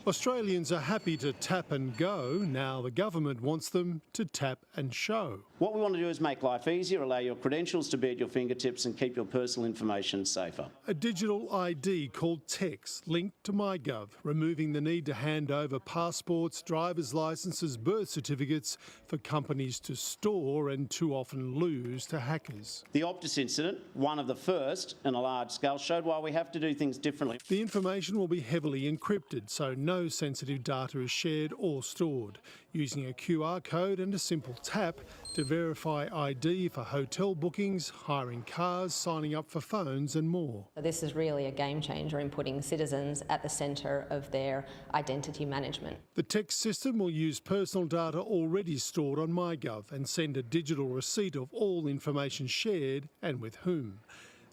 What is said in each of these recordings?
Australians are happy to tap and go. Now the government wants them to tap and show. What we want to do is make life easier, allow your credentials to be at your fingertips and keep your personal information safer. A digital ID called TEX linked to MyGov, removing the need to hand over passports, driver's licences, birth certificates for companies to store and too often lose to hackers. The Optus incident, one of the first on a large scale, showed why we have to do things differently. The information will be heavily encrypted, so no sensitive data is shared or stored, using a QR code and a simple tap to verify ID for hotel bookings, hiring cars, signing up for phones and more. This is really a game changer in putting citizens at the centre of their identity management. The TEX system will use personal data already stored on MyGov and send a digital receipt of all information shared and with whom.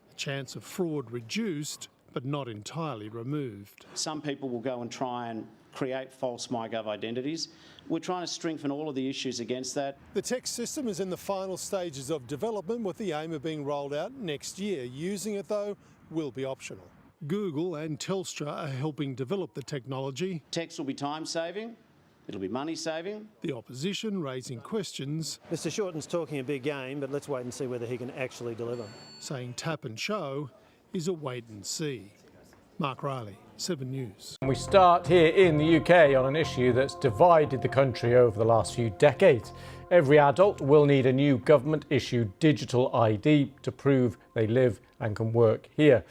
The chance of fraud reduced, but not entirely removed. Some people will go and try and create false MyGov identities. We're trying to strengthen all of the issues against that. The TEX system is in the final stages of development with the aim of being rolled out next year. Using it, though, will be optional. Google and Telstra are helping develop the technology. TEX will be time-saving, it'll be money-saving. The opposition raising questions. Mr Shorten's talking a big game, but let's wait and see whether he can actually deliver. Saying tap and show is a wait and see. Mark Riley, 7 News. We start here in the UK on an issue that's divided the country over the last few decades. Every adult will need a new government-issued digital ID to prove they live and can work here.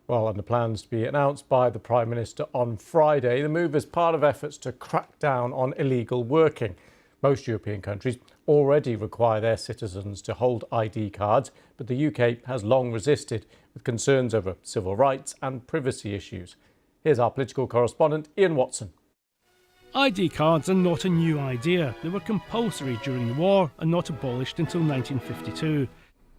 Well, under plans to be announced by the Prime Minister on Friday, the move is part of efforts to crack down on illegal working. Most European countries already require their citizens to hold ID cards, but the UK has long resisted, with concerns over civil rights and privacy issues. Here's our political correspondent, Ian Watson. ID cards are not a new idea. They were compulsory during the war and not abolished until 1952.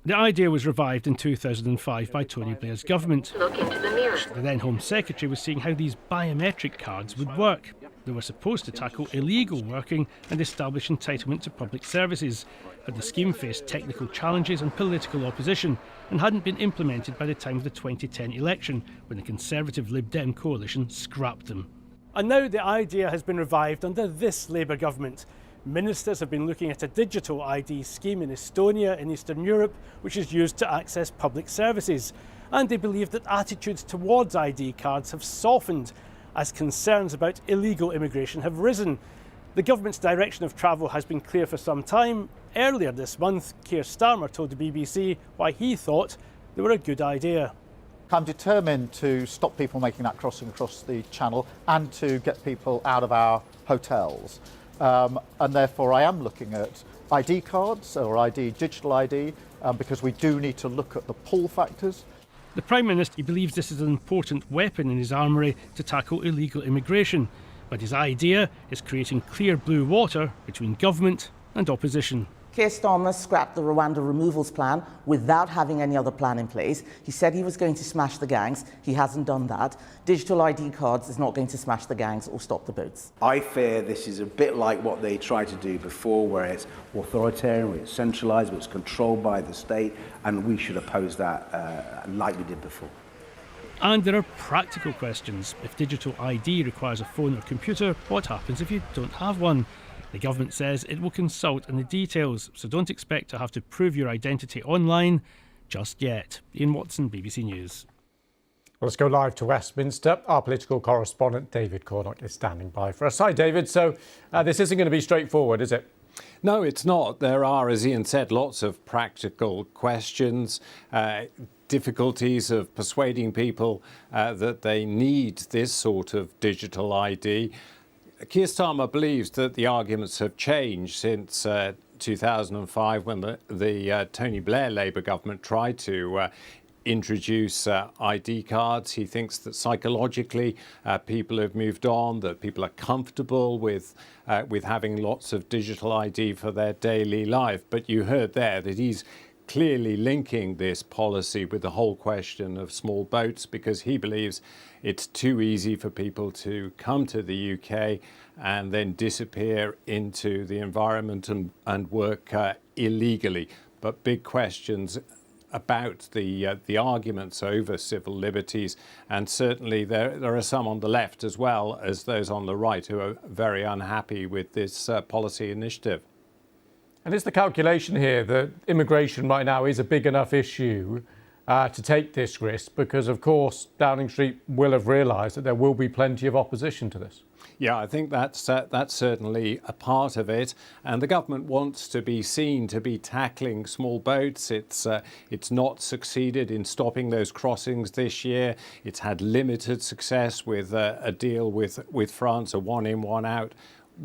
The idea was revived in 2005 by Tony Blair's government. Look into the mirror. The then Home Secretary was seeing how these biometric cards would work. They were supposed to tackle illegal working and establish entitlement to public services, but the scheme faced technical challenges and political opposition and hadn't been implemented by the time of the 2010 election, when the Conservative Lib Dem coalition scrapped them. And now the idea has been revived under this Labour government. Ministers have been looking at a digital ID scheme in Estonia in Eastern Europe, which is used to access public services. And they believe that attitudes towards ID cards have softened as concerns about illegal immigration have risen. The government's direction of travel has been clear for some time. Earlier this month, Keir Starmer told the BBC why he thought they were a good idea. I'm determined to stop people making that crossing across the channel and to get people out of our hotels. And therefore I am looking at ID cards or digital ID, because we do need to look at the pull factors. The Prime Minister, he believes this is an important weapon in his armoury to tackle illegal immigration, but his idea is creating clear blue water between government and opposition. Keir Starmer scrapped the Rwanda removals plan without having any other plan in place. He said he was going to smash the gangs. He hasn't done that. Digital ID cards is not going to smash the gangs or stop the boats. I fear this is a bit like what they tried to do before, where it's authoritarian, where it's centralised, where it's controlled by the state, and we should oppose that like we did before. And there are practical questions. If digital ID requires a phone or computer, what happens if you don't have one? The government says it will consult on the details, so don't expect to have to prove your identity online just yet. Ian Watson, BBC News. Well, let's go live to Westminster. Our political correspondent David Cornock is standing by for us. Hi, David. So this isn't going to be straightforward, is it? No, it's not. There are, as Ian said, lots of practical questions, difficulties of persuading people that they need this sort of digital ID. Keir Starmer believes that the arguments have changed since 2005, when the Tony Blair Labour government tried to introduce ID cards. He thinks that psychologically people have moved on, that people are comfortable with having lots of digital ID for their daily life. But you heard there that he's clearly linking this policy with the whole question of small boats, because he believes it's too easy for people to come to the UK and then disappear into the environment and work illegally. But big questions about the arguments over civil liberties, and certainly there are some on the left as well as those on the right who are very unhappy with this policy initiative. And is the calculation here that immigration right now is a big enough issue to take this risk? Because, of course, Downing Street will have realised that there will be plenty of opposition to this. Yeah, I think that's certainly a part of it. And the government wants to be seen to be tackling small boats. It's not succeeded in stopping those crossings this year. It's had limited success with a deal with France, a one in, one out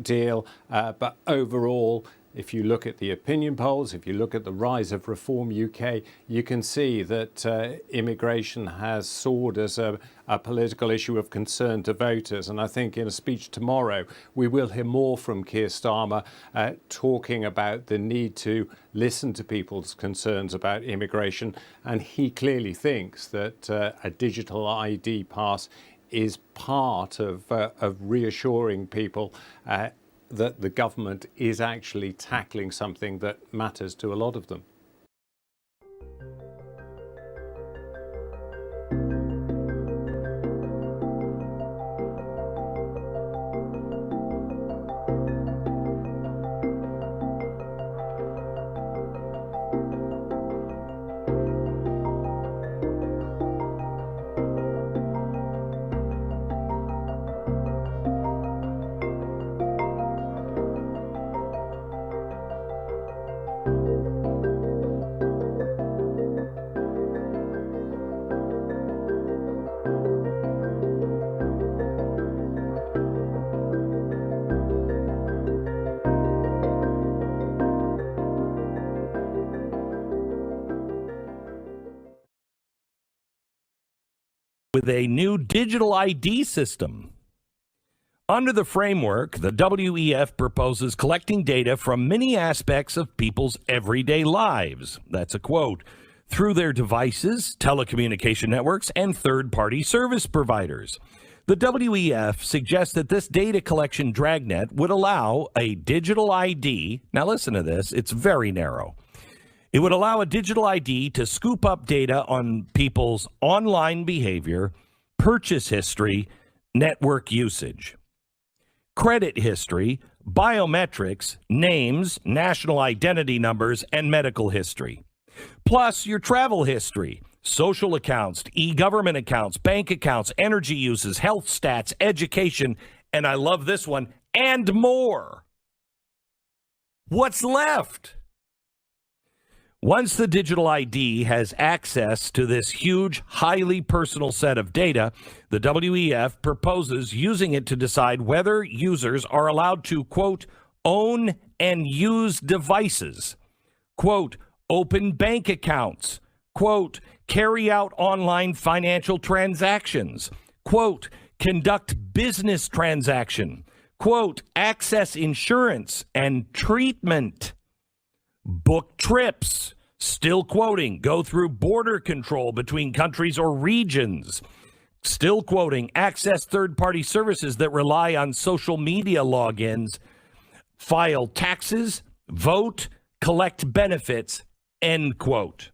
deal. But overall, if you look at the opinion polls, if you look at the rise of Reform UK, you can see that immigration has soared as a political issue of concern to voters. And I think in a speech tomorrow, we will hear more from Keir Starmer talking about the need to listen to people's concerns about immigration. And he clearly thinks that a digital ID pass is part of reassuring people that the government is actually tackling something that matters to a lot of them. With a new digital ID system. Under the framework, the WEF proposes collecting data from many aspects of people's everyday lives. That's a quote. Through their devices, telecommunication networks, and third-party service providers. The WEF suggests that this data collection dragnet would allow a digital ID. Now listen to this, it's very narrow. It would allow a digital ID to scoop up data on people's online behavior, purchase history, network usage, credit history, biometrics, names, national identity numbers, and medical history. Plus your travel history, social accounts, e-government accounts, bank accounts, energy uses, health stats, education, and I love this one, and more. What's left? Once the digital ID has access to this huge, highly personal set of data, the WEF proposes using it to decide whether users are allowed to, quote, own and use devices, quote, open bank accounts, quote, carry out online financial transactions, quote, conduct business transaction, quote, access insurance and treatment, book trips, still quoting, go through border control between countries or regions, still quoting, access third-party services that rely on social media logins, file taxes, vote, collect benefits, end quote.